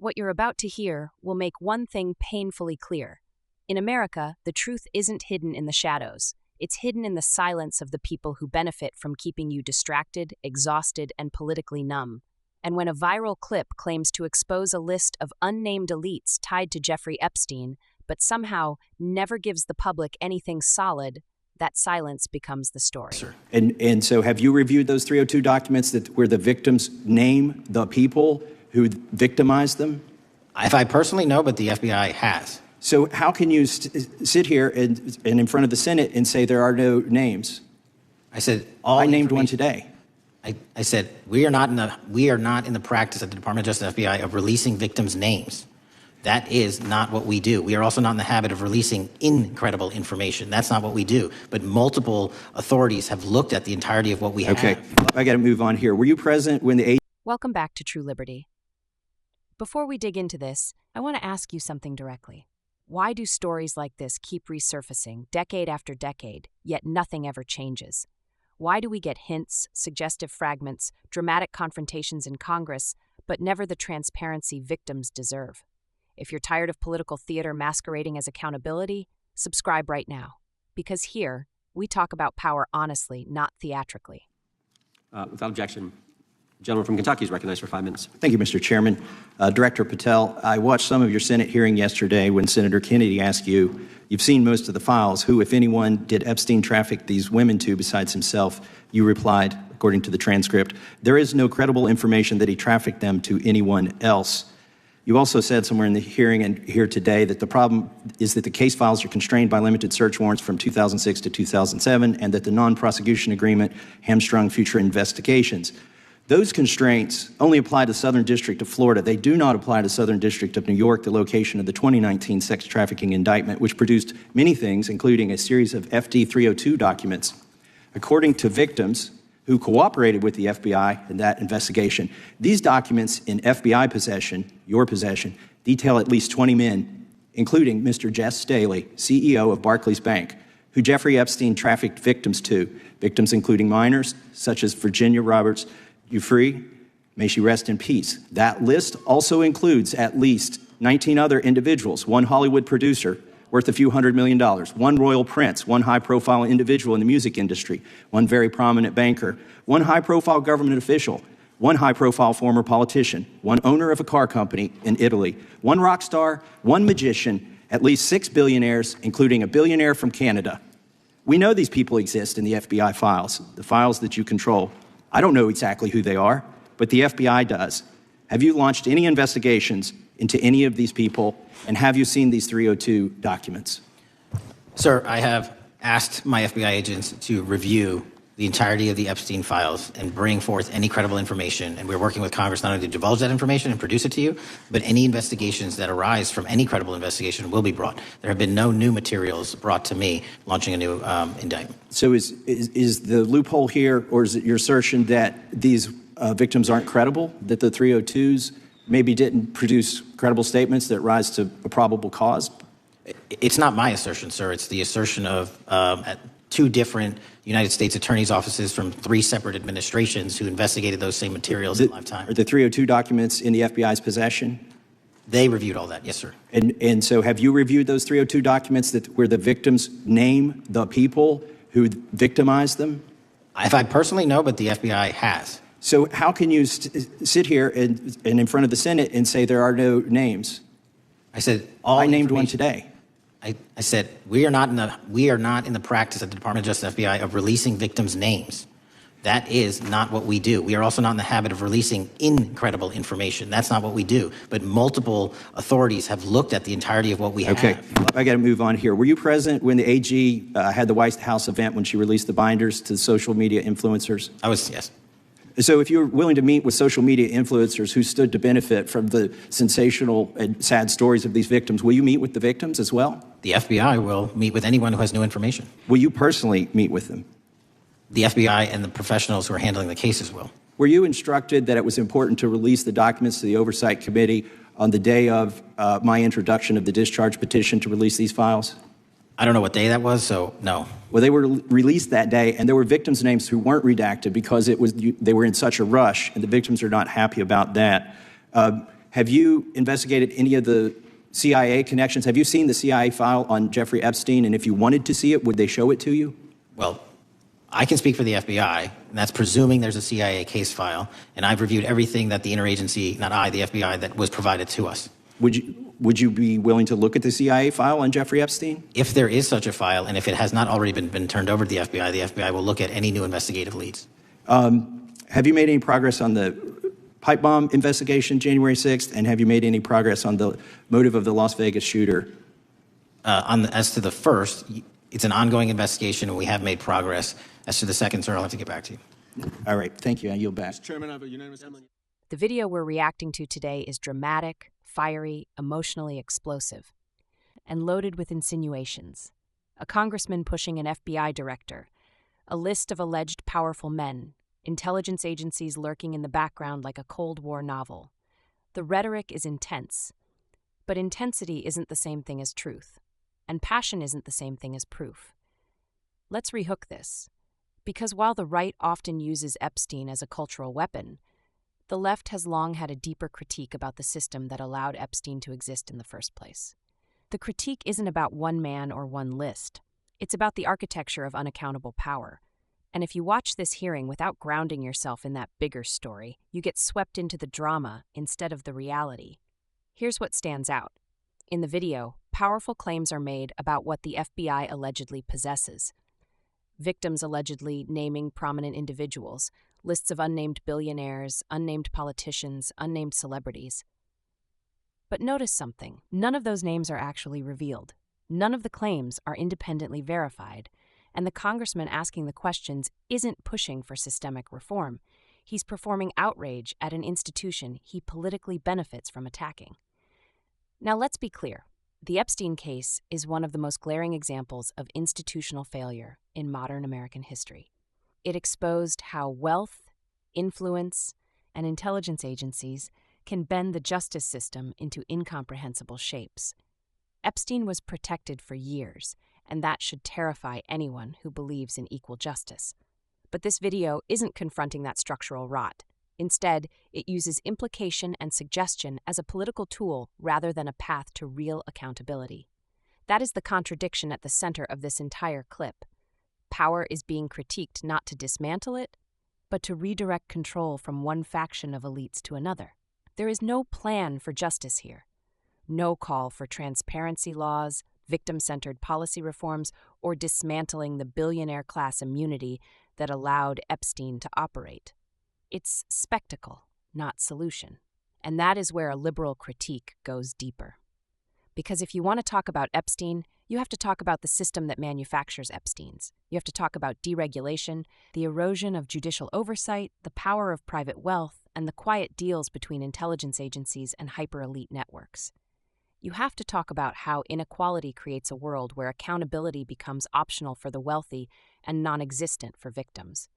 What you're about to hear will make one thing painfully clear. In America, the truth isn't hidden in the shadows. It's hidden in the silence of the people who benefit from keeping you distracted, exhausted, and politically numb. And when a viral clip claims to expose a list of unnamed elites tied to Jeffrey Epstein, but somehow never gives the public anything solid, that silence becomes the story. Sir. And so have you reviewed those 302 documents where the victims name the people who victimized them? If I personally know, but the FBI has. So how can you sit here and in front of the Senate and say there are no names? I said I named one today. I said we are not in the practice at the Department of Justice FBI of releasing victims' names. That is not what we do. We are also not in the habit of releasing incredible information. That's not what we do. But multiple authorities have looked at the entirety of what we have. Okay, I got to move on here. Were you present when the Welcome back to True Liberty. Before we dig into this, I want to ask you something directly. Why do stories like this keep resurfacing decade after decade, yet nothing ever changes? Why do we get hints, suggestive fragments, dramatic confrontations in Congress, but never the transparency victims deserve? If you're tired of political theater masquerading as accountability, subscribe right now. Because here, we talk about power honestly, not theatrically. Without objection. The gentleman from Kentucky is recognized for 5 minutes. Thank you, Mr. Chairman. Director Patel, I watched some of your Senate hearing yesterday when Senator Kennedy asked you, you've seen most of the files, who, if anyone, did Epstein traffic these women to besides himself? You replied, according to the transcript, there is no credible information that he trafficked them to anyone else. You also said somewhere in the hearing and here today that the problem is that the case files are constrained by limited search warrants from 2006 to 2007 and that the non-prosecution agreement hamstrung future investigations. Those constraints only apply to the Southern District of Florida. They do not apply to Southern District of New York, the location of the 2019 sex trafficking indictment, which produced many things, including a series of FD 302 documents. According to victims who cooperated with the FBI in that investigation, these documents in FBI possession, your possession, detail at least 20 men, including Mr. Jess Staley, CEO of Barclays Bank, who Jeffrey Epstein trafficked victims to, victims including minors such as Virginia Roberts, you free? May she rest in peace. That list also includes at least 19 other individuals, one Hollywood producer worth a few $100 million, one royal prince, one high-profile individual in the music industry, one very prominent banker, one high-profile government official, one high-profile former politician, one owner of a car company in Italy, one rock star, one magician, at least 6 billionaires, including a billionaire from Canada. We know these people exist in the FBI files, the files that you control. I don't know exactly who they are, but the FBI does. Have you launched any investigations into any of these people, and have you seen these 302 documents? Sir, I have asked my FBI agents to review the entirety of the Epstein files and bring forth any credible information, and we're working with Congress not only to divulge that information and produce it to you, but any investigations that arise from any credible investigation will be brought. There have been no new materials brought to me launching a new indictment. So is the loophole here, or is it your assertion that these victims aren't credible, that the 302s maybe didn't produce credible statements that rise to a probable cause? It's not my assertion, sir. It's the assertion of two different United States attorneys' offices from 3 separate administrations who investigated those same materials in lifetime. Are the 302 documents in the FBI's possession? They reviewed all that, yes, sir. And so have you reviewed those 302 documents where the victims name the people who victimized them? If I personally know, but the FBI has. So how can you sit here and in front of the Senate and say there are no names? I said I named one today. I said we are not in the practice at the Department of Justice FBI of releasing victims' names. That is not what we do. We are also not in the habit of releasing incredible information. That's not what we do. But multiple authorities have looked at the entirety of what we have. Okay, I got to move on here. Were you present when the AG had the White House event when she released the binders to social media influencers? I was, yes. So if you're willing to meet with social media influencers who stood to benefit from the sensational and sad stories of these victims, will you meet with the victims as well? The FBI will meet with anyone who has new information. Will you personally meet with them? The FBI and the professionals who are handling the cases will. Were you instructed that it was important to release the documents to the Oversight Committee on the day of my introduction of the discharge petition to release these files? I don't know what day that was, so no. Well, they were released that day, and there were victims' names who weren't redacted because they were in such a rush, and the victims are not happy about that. Have you investigated any of the CIA connections? Have you seen the CIA file on Jeffrey Epstein? And if you wanted to see it, would they show it to you? Well, I can speak for the FBI, and that's presuming there's a CIA case file, and I've reviewed everything that the interagency, not I, the FBI, that was provided to us. Would you be willing to look at the CIA file on Jeffrey Epstein? If there is such a file, and if it has not already been turned over to the FBI will look at any new investigative leads. Have you made any progress on the pipe bomb investigation January 6th, and have you made any progress on the motive of the Las Vegas shooter? As to the first, it's an ongoing investigation, and we have made progress. As to the second, sir, I'll have to get back to you. All right, thank you. I yield back. Chairman, I have a unanimous. The video we're reacting to today is dramatic, fiery, emotionally explosive, and loaded with insinuations. A congressman pushing an FBI director, a list of alleged powerful men, intelligence agencies lurking in the background like a Cold War novel. The rhetoric is intense, but intensity isn't the same thing as truth, and passion isn't the same thing as proof. Let's rehook this, because while the right often uses Epstein as a cultural weapon, the left has long had a deeper critique about the system that allowed Epstein to exist in the first place. The critique isn't about one man or one list. It's about the architecture of unaccountable power. And if you watch this hearing without grounding yourself in that bigger story, you get swept into the drama instead of the reality. Here's what stands out. In the video, powerful claims are made about what the FBI allegedly possesses. Victims allegedly naming prominent individuals, lists of unnamed billionaires, unnamed politicians, unnamed celebrities. But notice something. None of those names are actually revealed. None of the claims are independently verified. And the congressman asking the questions isn't pushing for systemic reform. He's performing outrage at an institution he politically benefits from attacking. Now let's be clear. The Epstein case is one of the most glaring examples of institutional failure in modern American history. It exposed how wealth, influence, and intelligence agencies can bend the justice system into incomprehensible shapes. Epstein was protected for years, and that should terrify anyone who believes in equal justice. But this video isn't confronting that structural rot. Instead, it uses implication and suggestion as a political tool rather than a path to real accountability. That is the contradiction at the center of this entire clip. Power is being critiqued not to dismantle it, but to redirect control from one faction of elites to another. There is no plan for justice here. No call for transparency laws, victim-centered policy reforms, or dismantling the billionaire-class immunity that allowed Epstein to operate. It's spectacle, not solution. And that is where a liberal critique goes deeper. Because if you want to talk about Epstein, you have to talk about the system that manufactures Epsteins. You have to talk about deregulation, the erosion of judicial oversight, the power of private wealth, and the quiet deals between intelligence agencies and hyper-elite networks. You have to talk about how inequality creates a world where accountability becomes optional for the wealthy and non-existent for victims.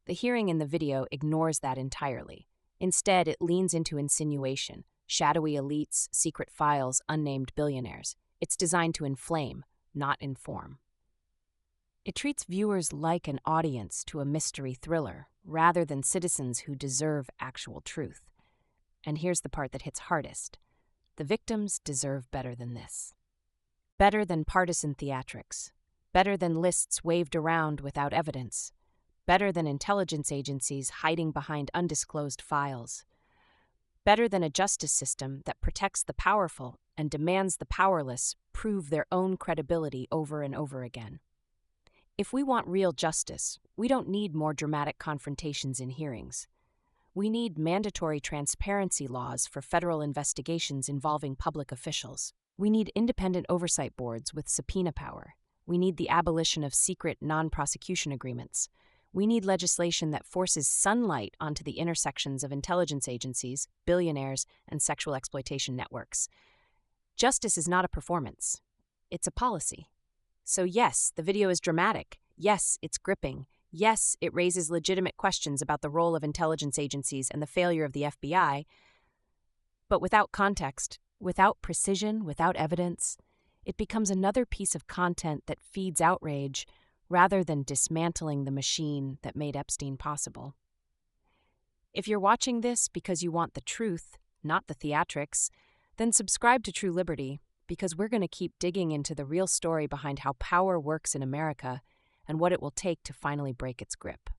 The hearing in the video ignores that entirely. Instead, it leans into insinuation, shadowy elites, secret files, unnamed billionaires. It's designed to inflame, not inform. It treats viewers like an audience to a mystery thriller, rather than citizens who deserve actual truth. And here's the part that hits hardest. The victims deserve better than this. Better than partisan theatrics. Better than lists waved around without evidence. Better than intelligence agencies hiding behind undisclosed files. Better than a justice system that protects the powerful and demands the powerless prove their own credibility over and over again. If we want real justice, we don't need more dramatic confrontations in hearings. We need mandatory transparency laws for federal investigations involving public officials. We need independent oversight boards with subpoena power. We need the abolition of secret non-prosecution agreements. We need legislation that forces sunlight onto the intersections of intelligence agencies, billionaires, and sexual exploitation networks. Justice is not a performance. It's a policy. So yes, the video is dramatic. Yes, it's gripping. Yes, it raises legitimate questions about the role of intelligence agencies and the failure of the FBI. But without context, without precision, without evidence, it becomes another piece of content that feeds outrage rather than dismantling the machine that made Epstein possible. If you're watching this because you want the truth, not the theatrics, then subscribe to True Liberty, because we're going to keep digging into the real story behind how power works in America and what it will take to finally break its grip.